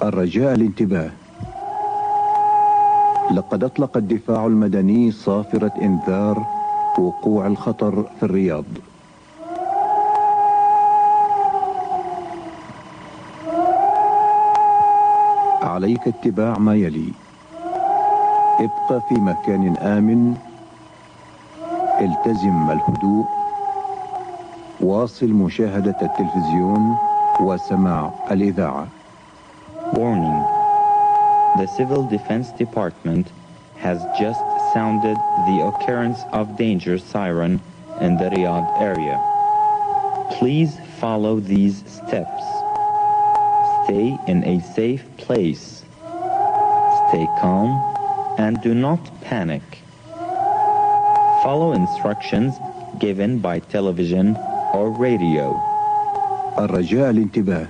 الرجاء الانتباه. لقد أطلق الدفاع المدني صافرة إنذار وقوع الخطر في الرياض. عليك اتباع ما يلي: ابقى في مكان آمن، التزم الهدوء، واصل مشاهدة التلفزيون وسماع الإذاعة. Warning. The Civil Defense Department has just sounded the occurrence of danger siren in the Riyadh area. Please follow these steps. Stay in a safe place. Stay calm and do not panic. Follow instructions given by television or radio. الرجاء الانتباه.